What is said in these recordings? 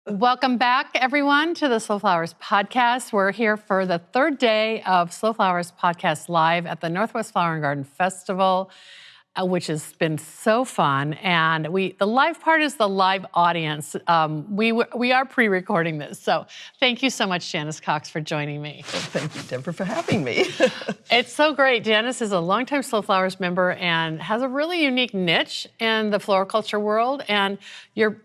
Welcome back, everyone, to the Slow Flowers podcast. We're here for the third day of Slow Flowers podcast live at the Northwest Flower and Garden Festival, which has been so fun. And the live part is the live audience. We are pre-recording this, so thank you so much, Janice Cox, for joining me. Well, thank you, Deborah, for having me. It's so great. Janice is a longtime Slow Flowers member and has a really unique niche in the floriculture world. And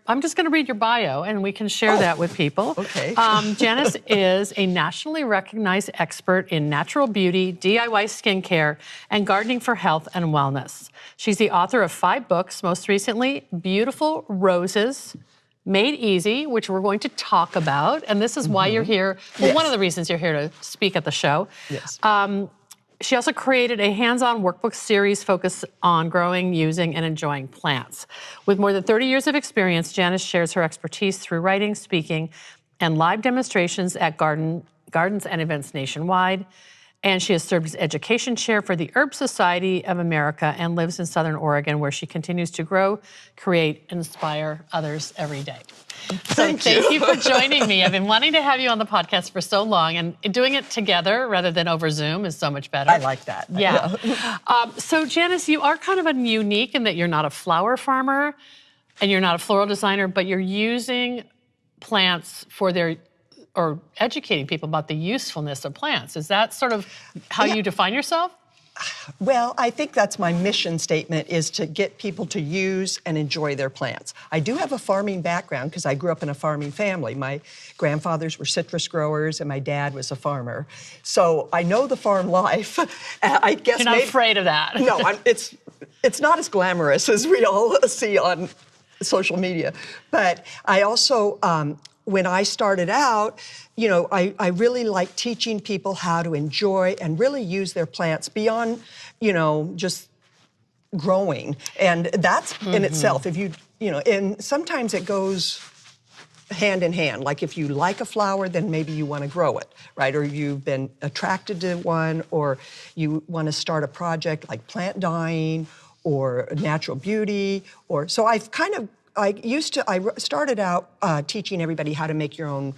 I'm just going to read your bio, and we can share that with people. Okay. Janice is a nationally recognized expert in natural beauty, DIY skincare, and gardening for health and wellness. She's the author of 5 books, most recently, Beautiful Roses, Made Easy, which we're going to talk about. And this is why you're here. Well, Yes. One of the reasons you're here to speak at the show. Yes. She also created a hands-on workbook series focused on growing, using, and enjoying plants. With more than 30 years of experience, Janice shares her expertise through writing, speaking, and live demonstrations at gardens and events nationwide. And she has served as education chair for the Herb Society of America and lives in Southern Oregon, where she continues to grow, create, and inspire others every day. Thank you for joining me. I've been wanting to have you on the podcast for so long, and doing it together rather than over Zoom is so much better. I like that. Yeah. So Janice, you are kind of unique in that you're not a flower farmer and you're not a floral designer, but you're using plants or educating people about the usefulness of plants. Is that sort of how you define yourself? Well, I think that's my mission statement, is to get people to use and enjoy their plants. I do have a farming background because I grew up in a farming family. My grandfathers were citrus growers and my dad was a farmer. So I know the farm life. I guess You're not afraid of that. No, it's not as glamorous as we all see on social media. But I also, when I started out, I really like teaching people how to enjoy and really use their plants beyond, just growing. And that's in itself, and sometimes it goes hand in hand. Like if you like a flower, then maybe you want to grow it, right? Or you've been attracted to one, or you want to start a project like plant dyeing or natural beauty, so I started out teaching everybody how to make your own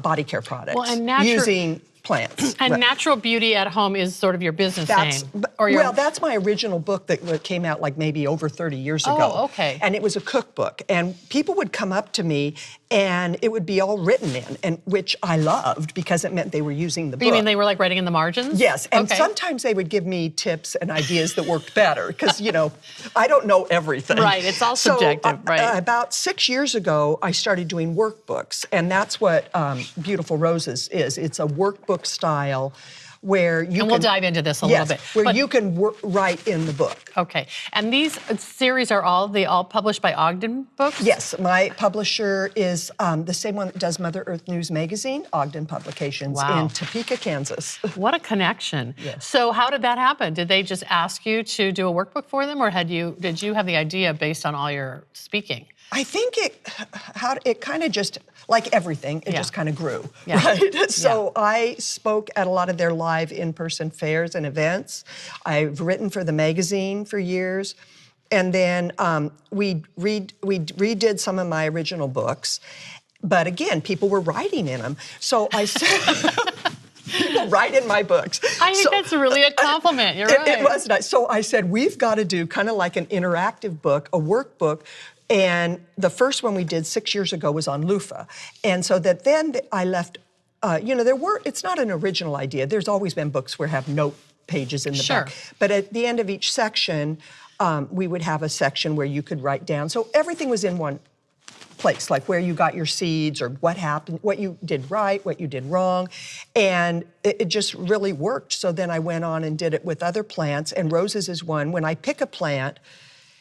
body care products using plants. And natural beauty at home is sort of your business name. That's my original book that came out like maybe over 30 years ago. Oh, okay. And it was a cookbook. And people would come up to me and it would be all written in, and which I loved because it meant they were using the book. You mean they were like writing in the margins? Yes, and sometimes they would give me tips and ideas that worked better because, I don't know everything. Right, it's all subjective, right. About 6 years ago, I started doing workbooks, and that's what Beautiful Roses is. It's a workbook style where you we'll dive into this a little bit. Where you can write in the book. Okay, and these series are all published by Ogden Books? Yes, my publisher is the same one that does Mother Earth News Magazine, Ogden Publications, in Topeka, Kansas. What a connection. Yes. So how did that happen? Did they just ask you to do a workbook for them, or did you have the idea based on all your speaking? I think it kind of just, like everything, it just kind of grew, Yeah. right? So I spoke at a lot of their live in-person fairs and events. I've written for the magazine for years. And then we redid some of my original books. But again, people were writing in them. So I said... People write in my books. I think that's really a compliment. You're right. It was nice. So I said, we've got to do kind of like an interactive book, a workbook. And the first one we did 6 years ago was on loofah. And so then I left, it's not an original idea. There's always been books where have note pages in the back. But at the end of each section, we would have a section where you could write down. So everything was in one place, like where you got your seeds or what happened, what you did right, what you did wrong. And it just really worked. So then I went on and did it with other plants, and roses is one. When I pick a plant,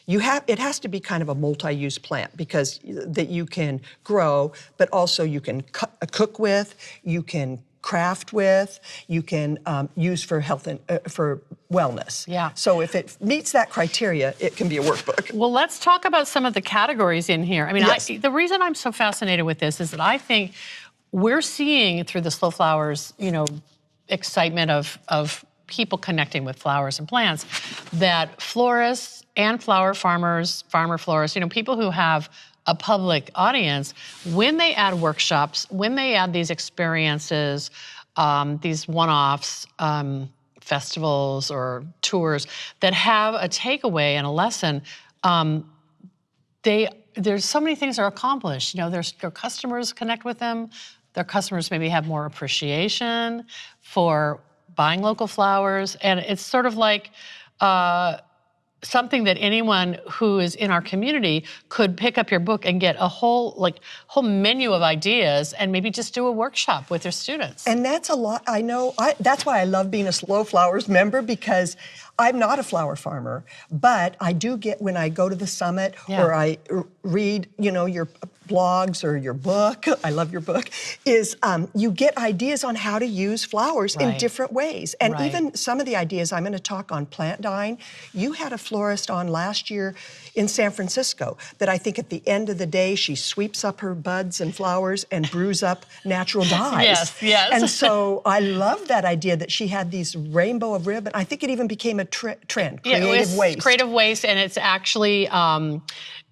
it has to be kind of a multi-use plant because that you can grow, but also you can cook with, you can craft with, you can use for health and for wellness. Yeah. So if it meets that criteria, it can be a workbook. Well, let's talk about some of the categories in here. I mean, Yes. the reason I'm so fascinated with this is that I think we're seeing through the Slow Flowers, excitement of people connecting with flowers and plants, that florists and flower farmers, farmer florists, people who have a public audience when they add workshops, when they add these experiences, these one-offs, festivals or tours that have a takeaway and a lesson. There's so many things are accomplished. You know, their customers connect with them. Their customers maybe have more appreciation for buying local flowers, and it's sort of like something that anyone who is in our community could pick up your book and get a whole menu of ideas, and maybe just do a workshop with their students. And that's a lot. I know. That's why I love being a Slow Flowers member, because I'm not a flower farmer, but I do get, when I go to the summit or I read, your blogs or your book, I love your book, is you get ideas on how to use flowers in different ways. And even some of the ideas, I'm going to talk on plant dyeing. You had a florist on last year in San Francisco that I think at the end of the day, she sweeps up her buds and flowers and brews up natural dyes. Yes. And so I love that idea that she had these rainbow of ribbon. I think it even became a trend, creative waste. Creative waste, and it's actually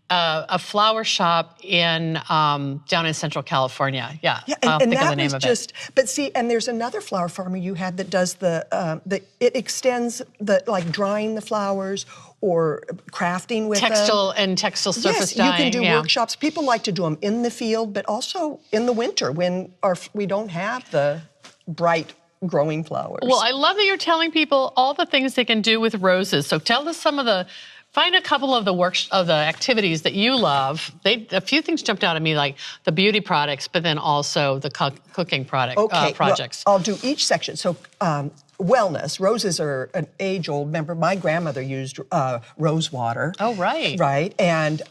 a flower shop in down in Central California. I'll think of the name of it. But see, and there's another flower farmer you had that does it extends drying the flowers or crafting with textile surface dyeing. You can do workshops. People like to do them in the field, but also in the winter when we don't have the bright growing flowers. Well, I love that you're telling people all the things they can do with roses. So tell us find a couple of the activities that you love. A few things jumped out at me, like the beauty products, but then also the cooking projects. Well, I'll do each section. So wellness. Roses are an age-old. Remember, my grandmother used rose water. Oh, right. Right. And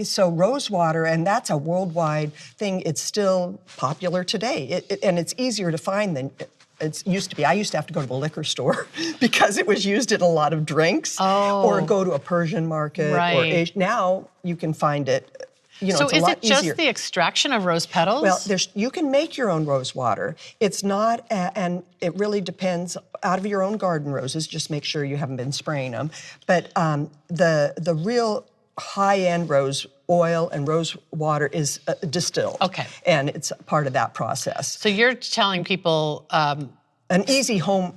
so rose water, and that's a worldwide thing. It's still popular today. And it's easier to find than it used to be. I used to have to go to the liquor store because it was used in a lot of drinks, or go to a Persian market. Or now you can find it. So it's a is lot it just easier. The extraction of rose petals? Well, you can make your own rose water. It's not, and it really depends, out of your own garden roses, just make sure you haven't been spraying them. But the real high-end rose oil and rose water is distilled. Okay. And it's part of that process. So you're telling people... an easy home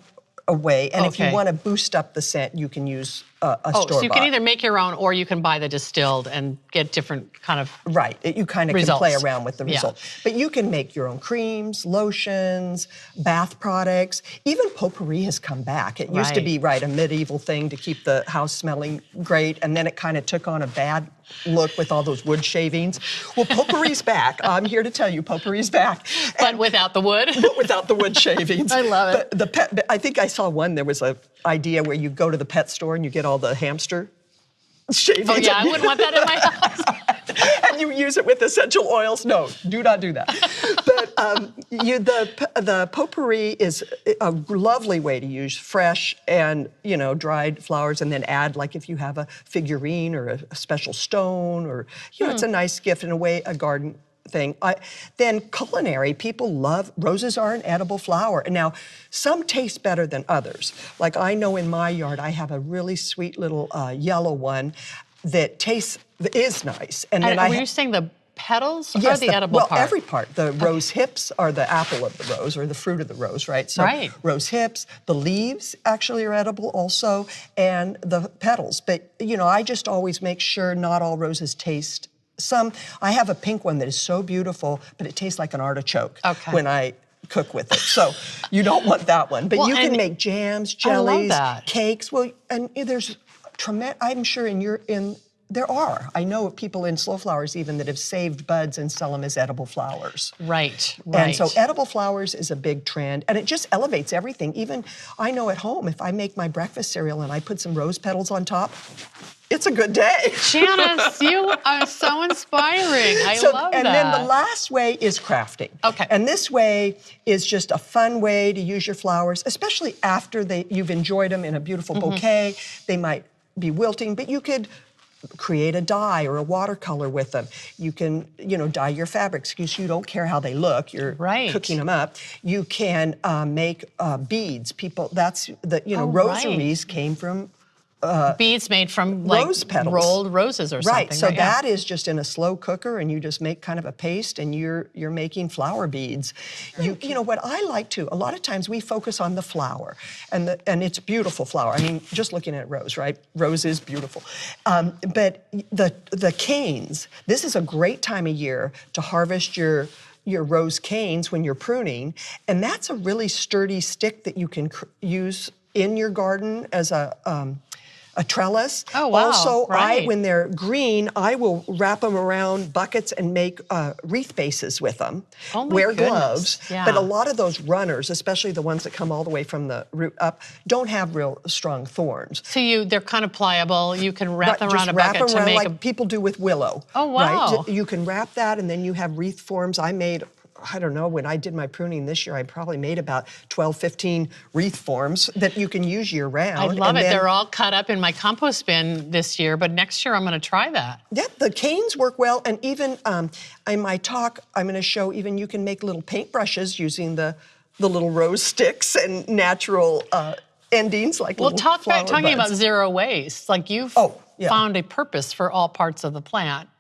away, and if you want to boost up the scent, you can use a store-bought. So you can either make your own, or you can buy the distilled and get different kind of you kind of results. Can play around with the result. But you can make your own creams, lotions, bath products. Even potpourri has come back. It used to be a medieval thing to keep the house smelling great, and then it kind of took on a bad look with all those wood shavings. Well, potpourri's back. I'm here to tell you, potpourri's back. But without the wood? But without the wood shavings. I love it. I think I saw one, there was an idea where you go to the pet store and you get all the hamster shavings. Oh yeah, I wouldn't want that in my house. And you use it with essential oils. No, do not do that. But the potpourri is a lovely way to use fresh and dried flowers, and then add, like if you have a figurine or a special stone, or it's a nice gift in a garden thing. Then culinary, people love, roses are an edible flower. And now, some taste better than others. Like I know in my yard, I have a really sweet little yellow one that is nice. And then were you saying the petals or the edible part? Well, every part. The rose hips are the apple of the rose, or the fruit of the rose, right? So rose hips, the leaves actually are edible also, and the petals. But, I just always make sure not all roses taste. I have a pink one that is so beautiful, but it tastes like an artichoke when I cook with it. So you don't want that one. But you can make jams, jellies, cakes. Well, and there's tremendous, I'm sure there are. I know of people in Slow Flowers even that have saved buds and sell them as edible flowers. Right. And so edible flowers is a big trend, and it just elevates everything. Even I know at home, if I make my breakfast cereal and I put some rose petals on top, it's a good day. Janice, you are so inspiring. I love that. And then the last way is crafting. Okay. And this way is just a fun way to use your flowers, especially after you've enjoyed them in a beautiful bouquet. They might be wilting, but you could create a dye or a watercolor with them. You can, dye your fabrics because you don't care how they look. You're cooking them up. You can make beads. Rosaries came from beads made from like rose petals. rolled roses or Right, something. so Right, yeah. that is just in a slow cooker, and you just make kind of a paste, and you're making flower beads. You know what I like to, a lot of times we focus on the flower, and it's beautiful flower. I mean, just looking at rose, right? Rose is beautiful. But the canes, this is a great time of year to harvest your rose canes when you're pruning, and that's a really sturdy stick that you can use in your garden as a trellis. Oh, wow, Also, right. when they're green, I will wrap them around buckets and make wreath bases with them. Oh, my Wear goodness, gloves, yeah. but a lot of those runners, especially the ones that come all the way from the root up, don't have real strong thorns. So they're kind of pliable. You can wrap them around Just a wrap bucket them to around make like a... people do with willow. Oh, wow. Right? You can wrap that, and then you have wreath forms. I made, I don't know, when I did my pruning this year, I probably made about 12, 15 wreath forms that you can use year round. I love it. They're all cut up in my compost bin this year, but next year I'm going to try that. Yeah, the canes work well, and even in my talk, I'm going to show even you can make little paintbrushes using the little rose sticks and natural endings like little flower talking about buds. zero waste. Like you've found a purpose for all parts of the plant.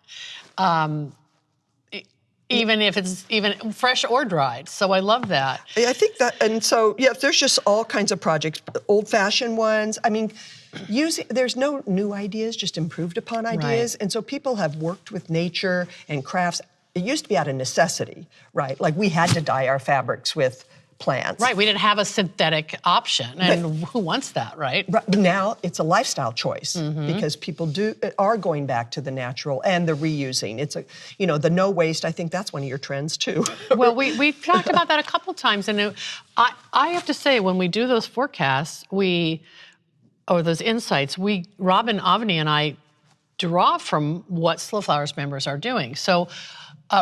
Even if it's even fresh or dried. So I love that. I think that, and so, yeah, there's just all kinds of projects, old-fashioned ones. I mean, there's no new ideas, just improved upon ideas. Right. And so people have worked with nature and crafts. It used to be out of necessity, right? Like we had to dye our fabrics with plants. Right, we didn't have a synthetic option, and who wants that, right? But now it's a lifestyle choice because people are going back to the natural and the reusing. It's the no waste. I think that's one of your trends too. Well, we've talked about that a couple times, and I have to say, when we do those forecasts, or those insights, Robin Avni and I draw from what Slow Flowers members are doing. So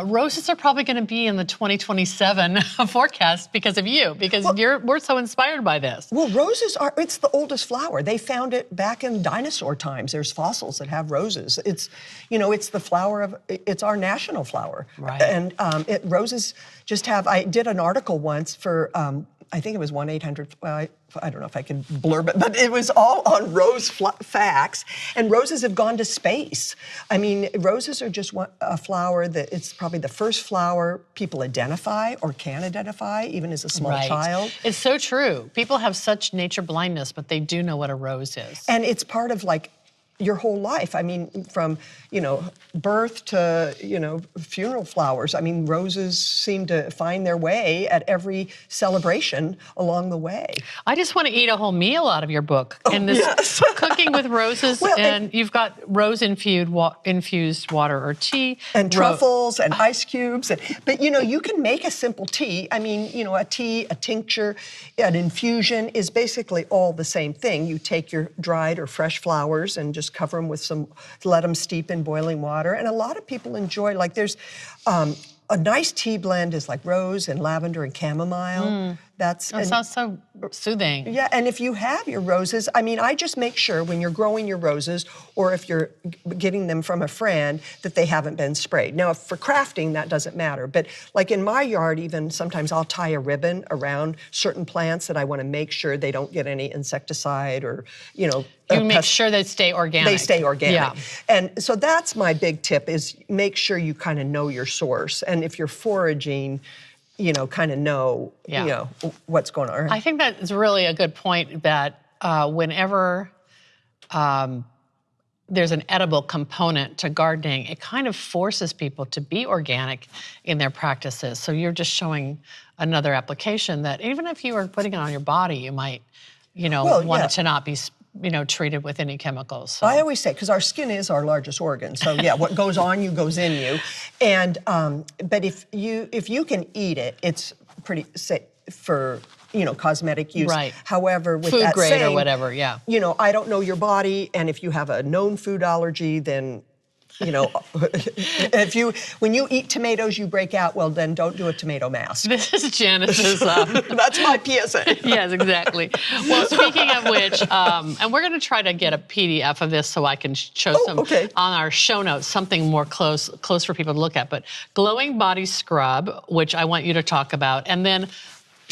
roses are probably going to be in the 2027 forecast because of you, because we're so inspired by this. Well, roses it's the oldest flower. They found it back in dinosaur times. There's fossils that have roses. It's the flower it's our national flower. Right. And roses just have, I did an article once for, I think it was 1-800, well, I don't know if I can blurb it, but it was all on rose facts, and roses have gone to space. I mean, roses are just a flower that it's probably the first flower people identify or can identify, even as a small child. It's so true. People have such nature blindness, but they do know what a rose is. And it's part of like your whole life. I mean, from, birth to, funeral flowers. I mean, roses seem to find their way at every celebration along the way. I just want to eat a whole meal out of your book. And this cooking with roses, and you've got rose-infused water or tea. And truffles and ice cubes. But, you can make a simple tea. I mean, a tea, a tincture, an infusion is basically all the same thing. You take your dried or fresh flowers and just cover them with let them steep in boiling water. And a lot of people enjoy, like there's a nice tea blend is like rose and lavender and chamomile. That sounds so soothing. Yeah, and if you have your roses, I mean, I just make sure when you're growing your roses, or if you're getting them from a friend, that they haven't been sprayed. Now, for crafting, that doesn't matter. But like in my yard, even sometimes I'll tie a ribbon around certain plants that I want to make sure they don't get any insecticide or, You make sure they stay organic. They stay organic. Yeah. And so that's my big tip, is make sure you kind of know your source. And if you're foraging, kind of know, what's going on. I think that is really a good point, that whenever there's an edible component to gardening, it kind of forces people to be organic in their practices. So you're just showing another application that even if you are putting it on your body, you might, want it to not be treated with any chemicals. So. I always say, because our skin is our largest organ, so yeah, what goes on you goes in you. And but if you can eat it, it's pretty safe for cosmetic use. Right. However, with food that grade saying, or whatever, yeah. I don't know your body, and if you have a known food allergy, then. When you eat tomatoes, you break out, well, then don't do a tomato mask. This is Janice's... That's my PSA. Yes, exactly. Well, speaking of which, and we're going to try to get a PDF of this so I can show on our show notes, something more close for people to look at. But glowing body scrub, which I want you to talk about, and then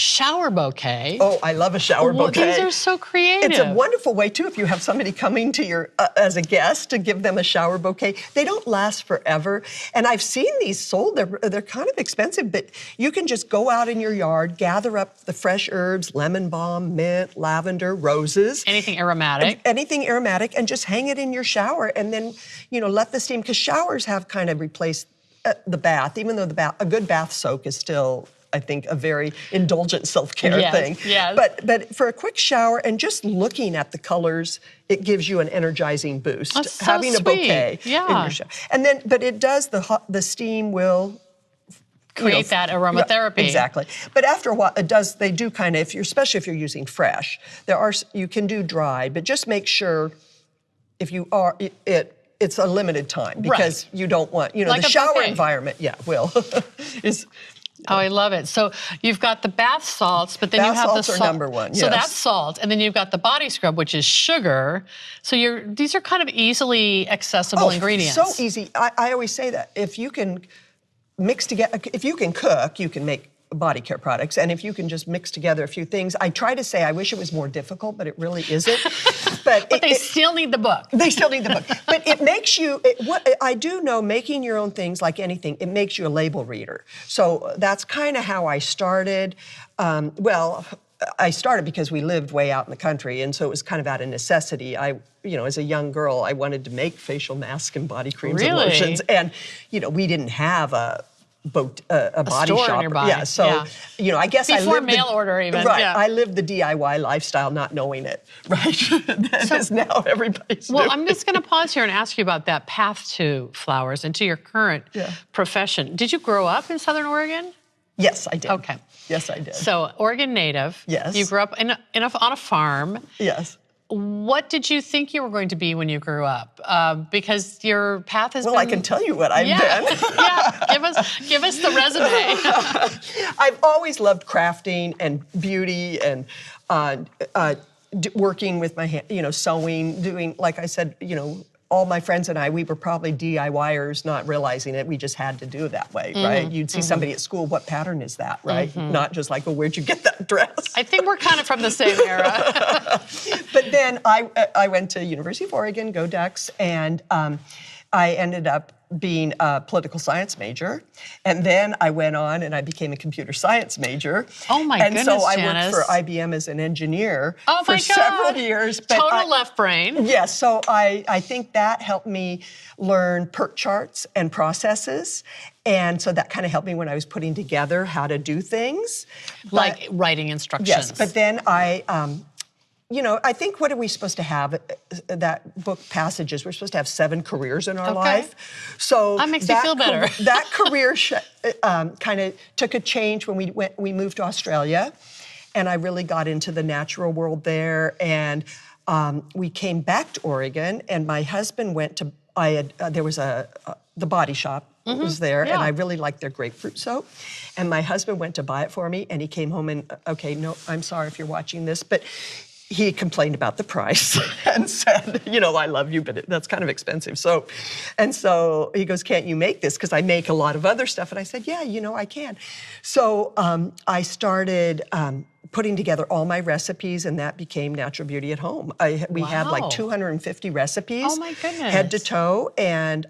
shower bouquet. Oh, I love a shower bouquet. These are so creative. It's a wonderful way, too, if you have somebody coming to your, as a guest, to give them a shower bouquet. They don't last forever. And I've seen these sold. They're kind of expensive, but you can just go out in your yard, gather up the fresh herbs, lemon balm, mint, lavender, roses. Anything aromatic. Anything aromatic, and just hang it in your shower, and then, let the steam, because showers have kind of replaced the bath, even though a good bath soak is still, I think, a very indulgent self-care thing. Yes. But for a quick shower and just looking at the colors, it gives you an energizing boost. That's so having a bouquet sweet. in your shower. And then, but it does, the steam will create that aromatherapy. Exactly. But after a while, they do kind of, especially if you're using fresh, you can do dry, but just make sure if you are, it's a limited time, because you don't want, like the shower bouquet. Environment, is. Oh, I love it. So you've got the bath salts, but then Bath you have salts the are salt. number one, So yes. that's salt, and then you've got the body scrub, which is sugar. So these are kind of easily accessible ingredients. So easy. I always say that if you can mix together, if you can cook, you can make body care products, and if you can just mix together a few things. I try to say I wish it was more difficult, but it really isn't. But they still need the book. They still need the book. But it makes you, what I do know, making your own things, like anything, it makes you a label reader. So that's kind of how I started. I started because we lived way out in the country, and so it was kind of out of necessity. As a young girl, I wanted to make facial masks and body creams and lotions, and we didn't have a body store shop. nearby. Yeah, so I guess Before I lived mail order even. Right, yeah. I lived the DIY lifestyle, not knowing it. Right, that is now everybody's doing. I'm just going to pause here and ask you about that path to flowers and to your current profession. Did you grow up in Southern Oregon? Yes, I did. Okay. Yes, I did. So Oregon native. Yes. You grew up on a farm. Yes. What did you think you were going to be when you grew up? Because your path has been... Well, I can tell you what I've been. Give us the resume. I've always loved crafting and beauty and working with my hand, sewing, doing, like I said, all my friends and we were probably DIYers, not realizing it. We just had to do it that way, right? You'd see somebody at school, what pattern is that, right? Not just like, where'd you get that dress? I think we're kind of from the same era. But then I went to University of Oregon, go Ducks, and I ended up being a political science major, and then I went on and I became a computer science major. Oh my goodness, And so I Janice. worked for IBM as an engineer for several years. But Total left brain. Yes, so I think that helped me learn PERT charts and processes, and so that kind of helped me when I was putting together how to do things. Like writing instructions. Yes, but then I think, what are we supposed to have? That book passages, we're supposed to have 7 careers in our life. So that makes me feel better. That career kind of took a change when we moved to Australia, and I really got into the natural world there. And we came back to Oregon, and my husband went to. There was the Body Shop. Was there, and I really liked their grapefruit soap. And my husband went to buy it for me, and he came home and, no, I'm sorry if you're watching this, but he complained about the price and said, I love you, but that's kind of expensive. So he goes, can't you make this? Because I make a lot of other stuff. And I said, yeah, I can. So I started putting together all my recipes, and that became Natural Beauty at Home. We had like 250 recipes. Oh my goodness. Head to toe, and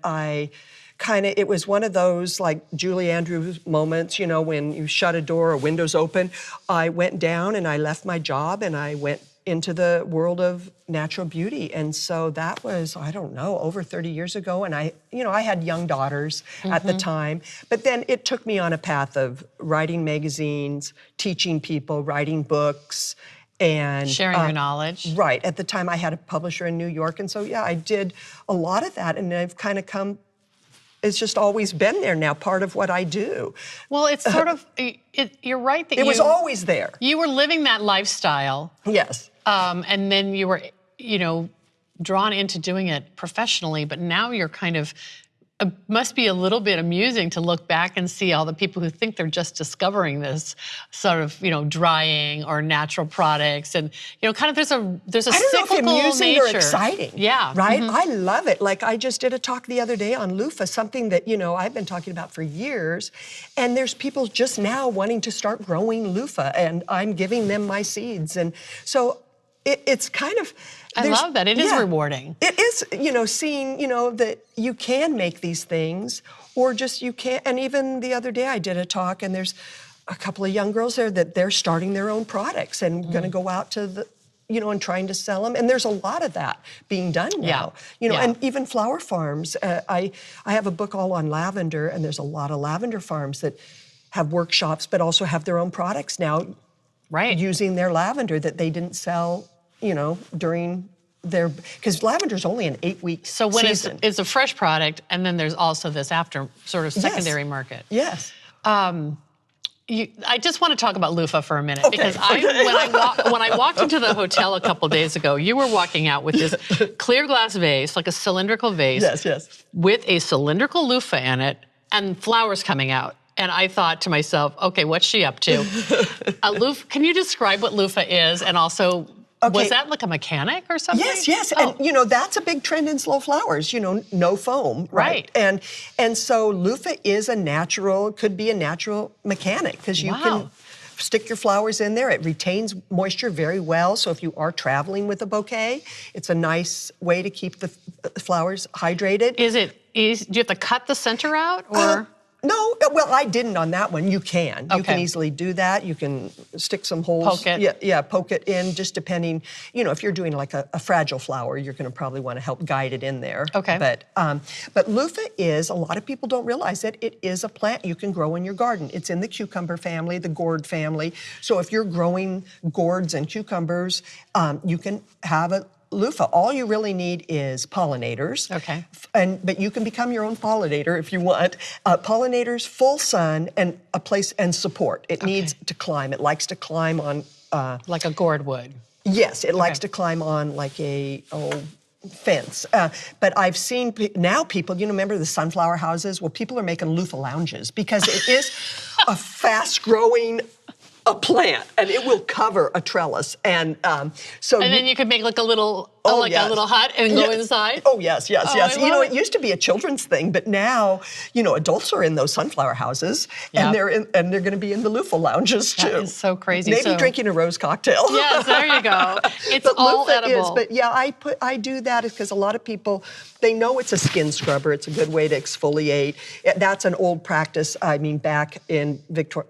it was one of those like Julie Andrews moments, when you shut a door or window's open. I went down and I left my job and I went into the world of natural beauty. And so that was, I don't know, over 30 years ago. And I had young daughters at the time. But then it took me on a path of writing magazines, teaching people, writing books, and sharing your knowledge. Right. At the time, I had a publisher in New York. And so, I did a lot of that. And I've kind of come... It's just always been there now, part of what I do. Well, it's sort of, you're right that it was always there. You were living that lifestyle. Yes. And then you were, drawn into doing it professionally, but now you're kind of must be a little bit amusing to look back and see all the people who think they're just discovering this sort of, drying or natural products. And, kind of there's a I don't know if cyclical amusing nature. or exciting. Yeah. Right? I love it. Like I just did a talk the other day on loofah, something that, I've been talking about for years. And there's people just now wanting to start growing loofah, and I'm giving them my seeds. And so it's kind of... I love that. It is rewarding. It is, seeing, that you can make these things, or just you can't. And even the other day I did a talk, and there's a couple of young girls there that they're starting their own products and going to go out to the, and trying to sell them. And there's a lot of that being done now. And even flower farms. I have a book all on lavender, and there's a lot of lavender farms that have workshops, but also have their own products now, using their lavender that they didn't sell, during their, because lavender's only an 8-week So when season. it's a fresh product, and then there's also this after sort of secondary market. Yes. I just want to talk about loofah for a minute, because when I walked into the hotel a couple days ago, you were walking out with this clear glass vase, like a cylindrical vase, with a cylindrical loofah in it and flowers coming out. And I thought to myself, okay, what's she up to? A loofah. Can you describe what loofah is, and also... Was that like a mechanic or something? Yes. And, that's a big trend in slow flowers, no foam, right? And so loofah is could be a natural mechanic, because you can stick your flowers in there. It retains moisture very well. So if you are traveling with a bouquet, it's a nice way to keep the flowers hydrated. Is it easy? Do you have to cut the center out, or...? No, well, I didn't on that one. You can. You can easily do that. You can stick some holes. Poke it. Poke it in, just depending, if you're doing like a fragile flower, you're going to probably want to help guide it in there. Okay. But loofah is, a lot of people don't realize that it is a plant you can grow in your garden. It's in the cucumber family, the gourd family. So if you're growing gourds and cucumbers, you can have a loofah. All you really need is pollinators. Okay. But you can become your own pollinator if you want. Pollinators, full sun, and a place and support. It needs to climb. It likes to climb on... like a gourd would. Yes, it likes to climb on like a fence. But I've seen now people, remember the sunflower houses? Well, people are making loofah lounges, because it is a fast-growing plant, and it will cover a trellis. And so... And then you could make like a little... a little hut and go inside? Oh, yes. It used to be a children's thing, but now, adults are in those sunflower houses, and they're going to be in the loofah lounges too. That is so crazy. Maybe drinking a rose cocktail. Yes, there you go. It's all edible. But I do that because a lot of people, they know it's a skin scrubber. It's a good way to exfoliate. That's an old practice. I mean, back in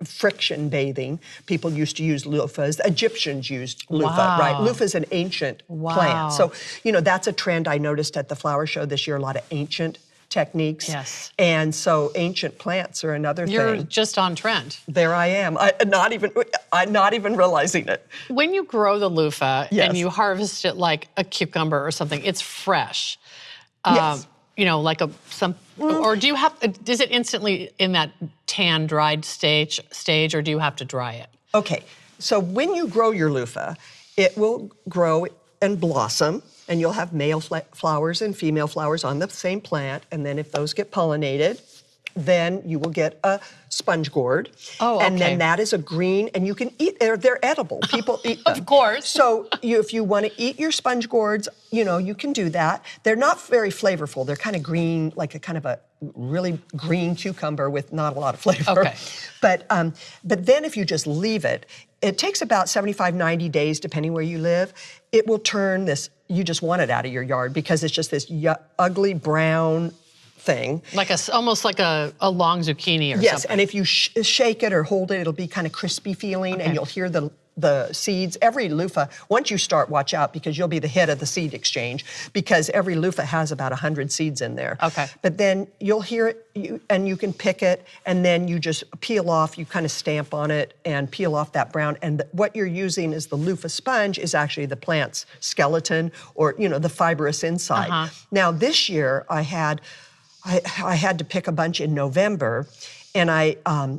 friction bathing, people used to use loofahs. Egyptians used loofah, right? Loofah is an ancient plant. So, that's a trend I noticed at the flower show this year, a lot of ancient techniques. Yes. And so ancient plants are another thing. You're just on trend. There I am. I'm not even realizing it. When you grow the loofah and you harvest it like a cucumber or something, it's fresh. Yes. Like or do you have, is it instantly in that tan, dried stage, or do you have to dry it? Okay. So when you grow your loofah, it will grow and blossom, and you'll have male flowers and female flowers on the same plant. And then if those get pollinated, then you will get a sponge gourd. Oh, okay. And then that is a green, and you can eat, they're edible. People eat them. Of course. So if you want to eat your sponge gourds, you can do that. They're not very flavorful. They're kind of green, like a kind of a really green cucumber with not a lot of flavor. Okay. But then if you just leave it, it takes about 75, 90 days, depending where you live. It will turn this, you just want it out of your yard, because it's just this ugly brown thing. Like almost like a long zucchini or something. Yes, and if you shake it or hold it, it'll be kind of crispy feeling, and you'll hear the seeds. Every loofah, once you start, watch out, because you'll be the head of the seed exchange, because every loofah has about 100 seeds in there. Okay. But then you'll hear it, and you can pick it, and then you just peel off, you kind of stamp on it and peel off that brown. And what you're using is the loofah sponge is actually the plant's skeleton, or, the fibrous inside. Now, this year I had to pick a bunch in November, and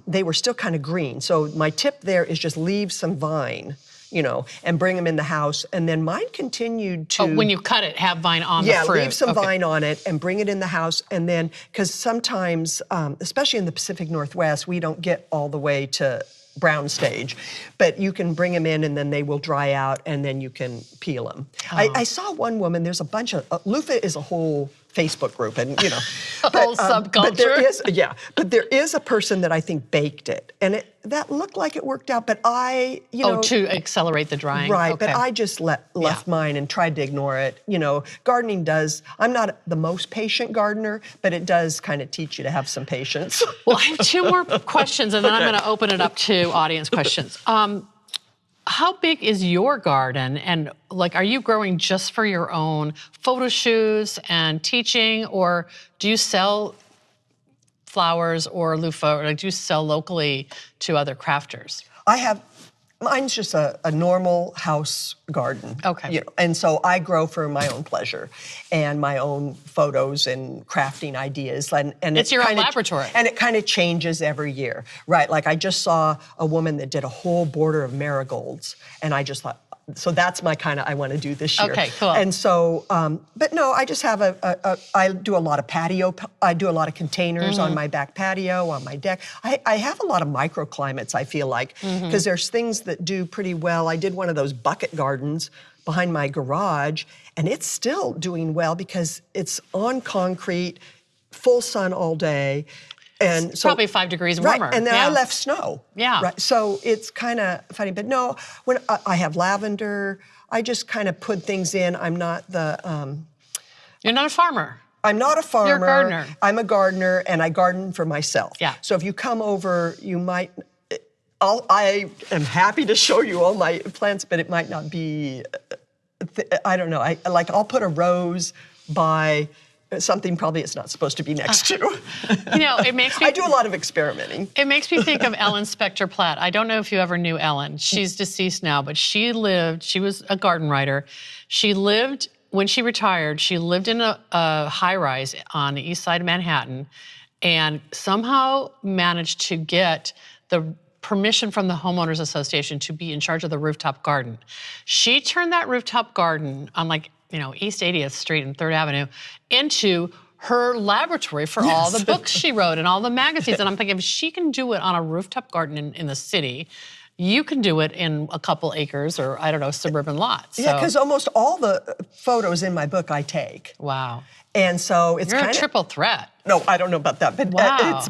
they were still kind of green. So my tip there is just leave some vine, and bring them in the house. And then mine continued to... Oh, when you cut it, have vine on the fruit. Yeah, leave some vine on it and bring it in the house. And then, because sometimes, especially in the Pacific Northwest, we don't get all the way to brown stage, but you can bring them in and then they will dry out and then you can peel them. I saw one woman, there's a bunch of, loofah is a whole Facebook group and, a whole subculture. But there is a person that I think baked it and that looked like it worked out, but to accelerate the drying. Right, okay. but I just left mine and tried to ignore it. Gardening I'm not the most patient gardener, but it does kind of teach you to have some patience. Well, I have two more questions and then I'm going to open it up to audience questions. How big is your garden? And are you growing just for your own photo shoots and teaching, or do you sell flowers or loofah, or do you sell locally to other crafters? Mine's just a normal house garden. Okay. And so I grow for my own pleasure and my own photos and crafting ideas. And it's your own laboratory. And it kind of changes every year, right? Like I just saw a woman that did a whole border of marigolds and I just thought, so that's my kind of, I want to do this year. Okay, cool. And so, but no, I just have I do a lot of patio, I do a lot of containers on my back patio, on my deck. I have a lot of microclimates, I feel like, because there's things that do pretty well. I did one of those bucket gardens behind my garage, and it's still doing well because it's on concrete, full sun all day. And so, probably 5 degrees warmer. Right, and then I left snow. Yeah. Right, so it's kind of funny, but no, when I have lavender, I just kind of put things in. I'm not the... You're not a farmer. I'm not a farmer. You're a gardener. I'm a gardener, and I garden for myself. Yeah. So if you come over, you might... I am happy to show you all my plants, but it might not be... I don't know. I'll put a rose by... something probably it's not supposed to be next to. It makes me... I do a lot of experimenting. It makes me think of Ellen Spector Platt. I don't know if you ever knew Ellen. She's deceased now, but she was a garden writer. When she retired, she lived in a high-rise on the east side of Manhattan and somehow managed to get the permission from the Homeowners Association to be in charge of the rooftop garden. She turned that rooftop garden on East 80th Street and 3rd Avenue into her laboratory for all the books she wrote and all the magazines. And I'm thinking, if she can do it on a rooftop garden in the city, you can do it in a couple acres or, suburban lots. Yeah, because almost all the photos in my book I take. Wow. And so it's You're kind of... a triple threat. No, I don't know about that, but wow.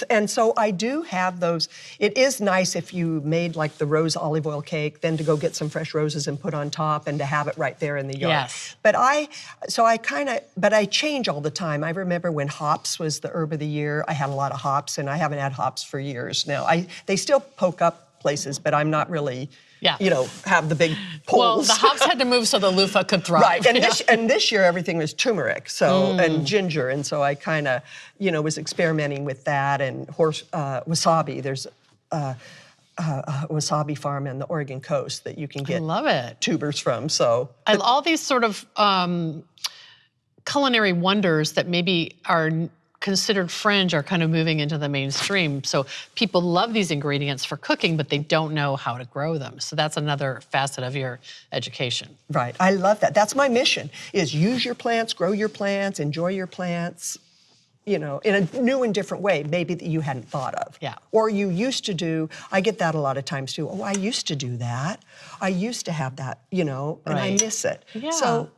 And so I do have those. It is nice if you made the rose olive oil cake, then to go get some fresh roses and put on top and to have it right there in the yard. Yes. But I change all the time. I remember when hops was the herb of the year. I had a lot of hops, and I haven't had hops for years now. They still poke up places, but I'm not really... have the big poles. Well, the hops had to move so the loofah could thrive. Right, and this year everything was turmeric, and ginger, and so I kind of, was experimenting with that and wasabi. There's a wasabi farm in the Oregon coast that you can get tubers from. So all these sort of culinary wonders that maybe are considered fringe are kind of moving into the mainstream. So people love these ingredients for cooking, but they don't know how to grow them. So that's another facet of your education. Right. I love that. That's my mission, is use your plants, grow your plants, enjoy your plants, in a new and different way, maybe that you hadn't thought of. Yeah. Or you used to do, I get that a lot of times too. Oh, I used to do that. I used to have that, and I miss it. Yeah. So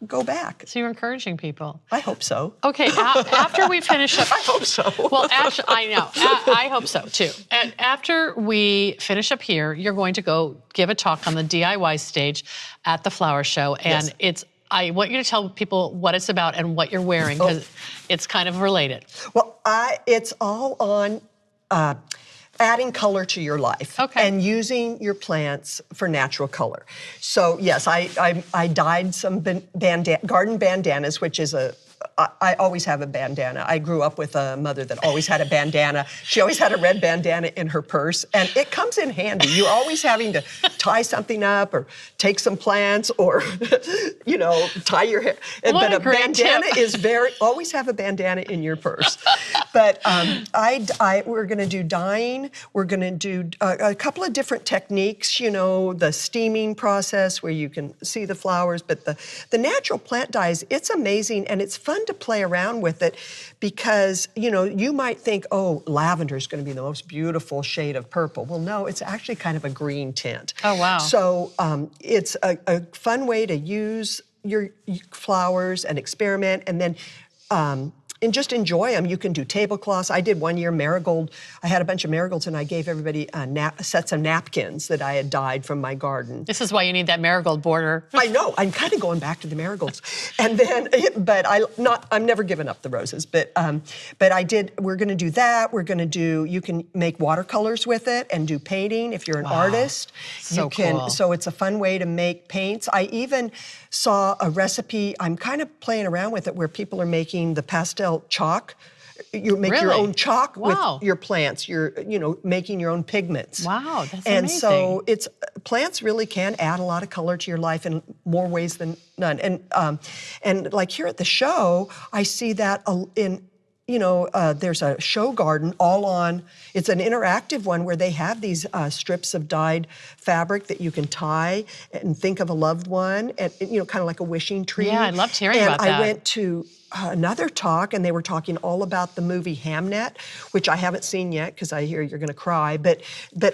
go back. So you're encouraging people. I hope so. Okay, after we finish up... I hope so. Well, actually, I know. I hope so, too. And after we finish up here, you're going to go give a talk on the DIY stage at the flower show. And I want you to tell people what it's about and what you're wearing, because it's kind of related. Well, it's all on... adding color to your life and using your plants for natural color. So yes, I dyed some garden bandanas, which is I always have a bandana. I grew up with a mother that always had a bandana. She always had a red bandana in her purse, and it comes in handy. You're always having to tie something up or take some plants or, tie your hair. But a bandana is always have a bandana in your purse. But we're going to do dyeing. We're going to do a couple of different techniques, you know, the steaming process where you can see the flowers, but the natural plant dyes, it's amazing, and it's fun to play around with it because, you know, you might think, oh, lavender is going to be the most beautiful shade of purple. Well, no, it's actually kind of a green tint. Oh, wow. So it's a fun way to use your flowers and experiment, and then and just enjoy them. You can do tablecloths. I did one year marigold. I had a bunch of marigolds, and I gave everybody sets of napkins that I had dyed from my garden. This is why you need that marigold border. I know. I'm kind of going back to the marigolds, and then, but I'm never given up the roses. But I did. We're going to do that. We're going to do. You can make watercolors with it and do painting if you're an artist. So you can. cool. So it's a fun way to make paints. I even saw a recipe. I'm kind of playing around with it where people are making the pastel chalk. You make your own chalk with your plants. You're, you know, making your own pigments. Wow, that's and amazing. So plants really can add a lot of color to your life in more ways than none. And like here at the show, I see that in, you know, there's a show garden all on. It's an interactive one where they have these strips of dyed fabric that you can tie and think of a loved one, and, you know, kind of like a wishing tree. Yeah, I loved hearing about that. And I went to another talk, and they were talking all about the movie Hamnet, which I haven't seen yet because I hear you're going to cry. But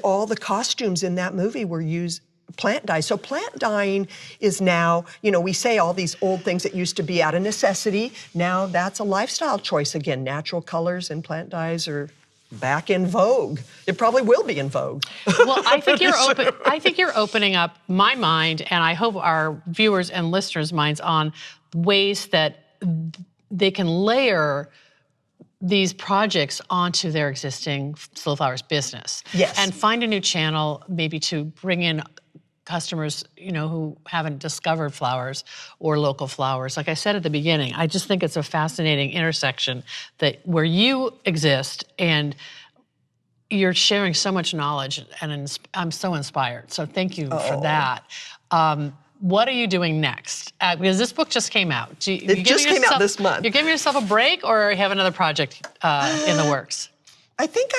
all the costumes in that movie were used plant dye. So plant dyeing is now, you know, we say all these old things that used to be out of necessity. Now that's a lifestyle choice again. Natural colors and plant dyes are back in vogue. It probably will be in vogue. Well, I think you're opening up my mind, and I hope our viewers and listeners' minds on ways that they can layer these projects onto their existing Slow Flowers business. Yes. And find a new channel maybe to bring in customers, you know, who haven't discovered flowers or local flowers. Like I said at the beginning, I just think it's a fascinating intersection that where you exist and you're sharing so much knowledge, and I'm so inspired. So thank you for that. What are you doing next? Because this book just came out. It just came out this month. You're giving yourself a break, or you have another project in the works? I think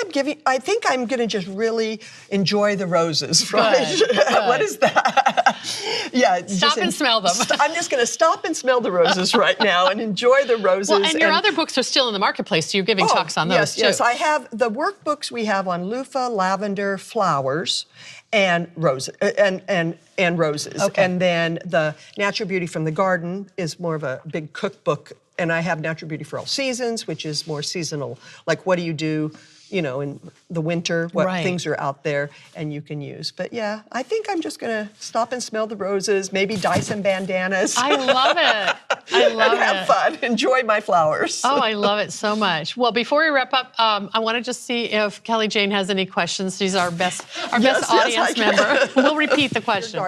I'm going to just really enjoy the roses, right? Good. What is that? Yeah. Stop and smell them. I'm just going to stop and smell the roses right now and enjoy the roses. Well, and your other books are still in the marketplace, so you're giving talks on those too. Yes, I have the workbooks we have on loofah, lavender, flowers, and roses, and roses. Okay. And then the Natural Beauty from the Garden is more of a big cookbook. And I have Natural Beauty for All Seasons, which is more seasonal. Like, what do you do, you know, in the winter? What things are out there and you can use. But yeah, I think I'm just going to stop and smell the roses, maybe dye some bandanas. I love it. I love and have fun. Enjoy my flowers. Oh, I love it so much. Well, before we wrap up, I want to just see if Kelly Jane has any questions. She's our best audience member. We'll repeat the question.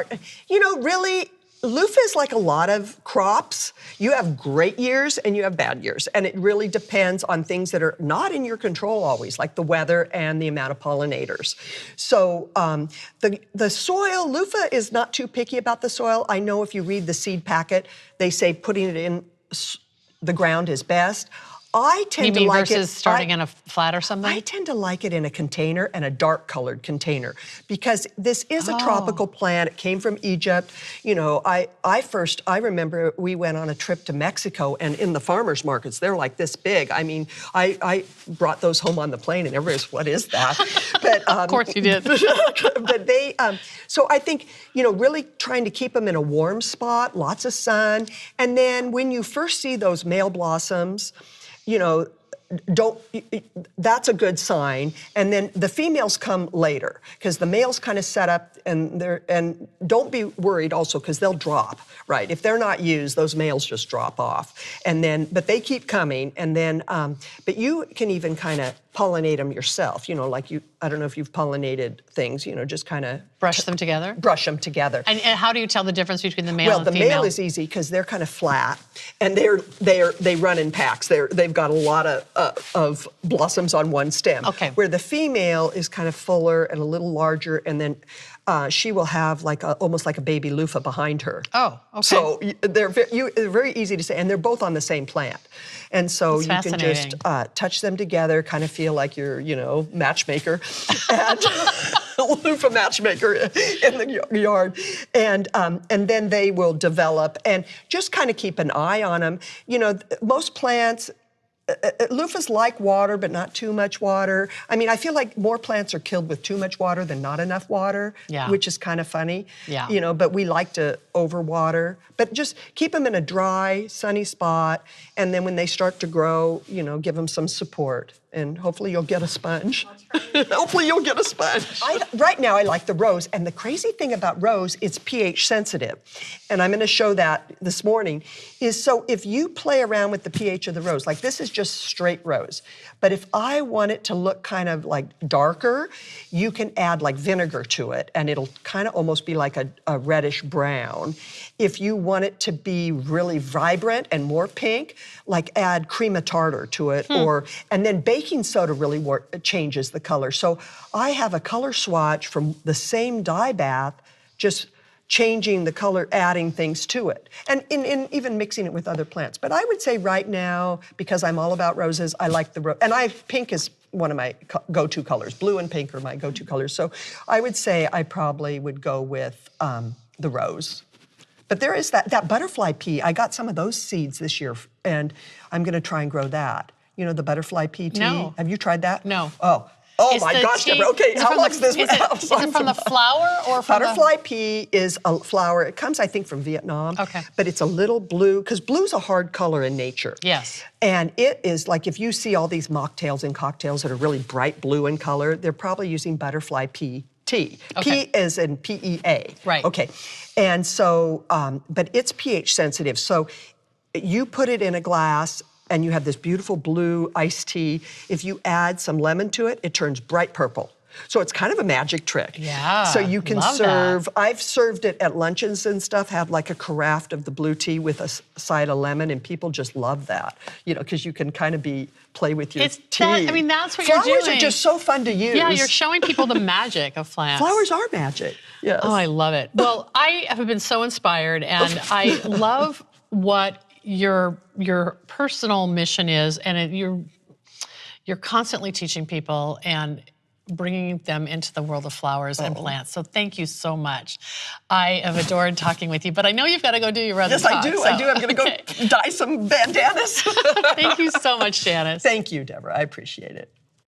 You know, really, loofah is like a lot of crops. You have great years and you have bad years. And it really depends on things that are not in your control always, like the weather and the amount of pollinators. So the soil, loofah is not too picky about the soil. I know if you read the seed packet, they say putting it in the ground is best. I tend to like versus starting in a flat or something? I tend to like it in a container, and a dark colored container, because this is a tropical plant. It came from Egypt. You know, I remember we went on a trip to Mexico, and in the farmers markets, they're like this big. I mean, I brought those home on the plane, and everybody's, what is that? But, of course you did. But they, so I think, you know, really trying to keep them in a warm spot, lots of sun. And then when you first see those male blossoms, you know, that's a good sign. And then the females come later, because the males kind of set up, and don't be worried also, because they'll drop, right? If they're not used, those males just drop off. And then, but they keep coming. And then, but you can even kind of pollinate them yourself. You know, like I don't know if you've pollinated things, you know, just kind of Brush them together? Brush them together. And how do you tell the difference between the male and female? Well, the male is easy because they're kind of flat, and they run in packs. They've got a lot of blossoms on one stem. Okay. Where the female is kind of fuller and a little larger, and then she will have almost like a baby loofah behind her. Oh, okay. So they're very easy to say, and they're both on the same plant. And so you can just touch them together, kind of feel like you're, you know, matchmaker, and loofah matchmaker in the yard. And then they will develop, and just kind of keep an eye on them. You know, most plants, loofahs like water, but not too much water. I mean, I feel like more plants are killed with too much water than not enough water, which is kind of funny. Yeah. You know, but we like to overwater. But just keep them in a dry, sunny spot, and then when they start to grow, you know, give them some support, and hopefully you'll get a sponge. Hopefully you'll get a sponge. Right now, I like the rose, and the crazy thing about rose, it's pH sensitive, and I'm going to show that this morning, is so if you play around with the pH of the rose, like this is just straight rose, but if I want it to look kind of like darker, you can add like vinegar to it, and it'll kind of almost be like a reddish brown. If you want it to be really vibrant and more pink, like add cream of tartar to it, and then baking soda really changes the color. So I have a color swatch from the same dye bath, just changing the color, adding things to it, and even mixing it with other plants. But I would say right now, because I'm all about roses, I like the rose, and pink is one of my go-to colors. Blue and pink are my go-to colors. So I would say I probably would go with the rose. But there is that butterfly pea. I got some of those seeds this year, and I'm going to try and grow that. You know, the butterfly pea tea? No. Have you tried that? No. Oh my gosh, Deborah. Okay, how long's this? Is it from the flower or from Butterfly pea is a flower. It comes, I think, from Vietnam. Okay. But it's a little blue, because blue's a hard color in nature. Yes. And it is like, if you see all these mocktails and cocktails that are really bright blue in color, they're probably using butterfly pea tea. Okay. P is in PEA. Right. Okay. And so, but it's pH sensitive. So you put it in a glass, and you have this beautiful blue iced tea. If you add some lemon to it, it turns bright purple. So it's kind of a magic trick. Yeah, So you can love serve, that. I've served it at luncheons and stuff, have like a carafe of the blue tea with a side of lemon, and people just love that, you know, because you can kind of play with your tea. I mean, that's what you're doing. Flowers are just so fun to use. Yeah, you're showing people the magic of plants. Flowers are magic, yes. Oh, I love it. Well, I have been so inspired, and I love what your personal mission is, and you're constantly teaching people and bringing them into the world of flowers and plants. So thank you so much. I have adored talking with you, but I know you've got to go do your other Yes, talk, I do. so- I'm going to go dye some bandanas. Thank you so much, Janice. Thank you, Deborah. I appreciate it.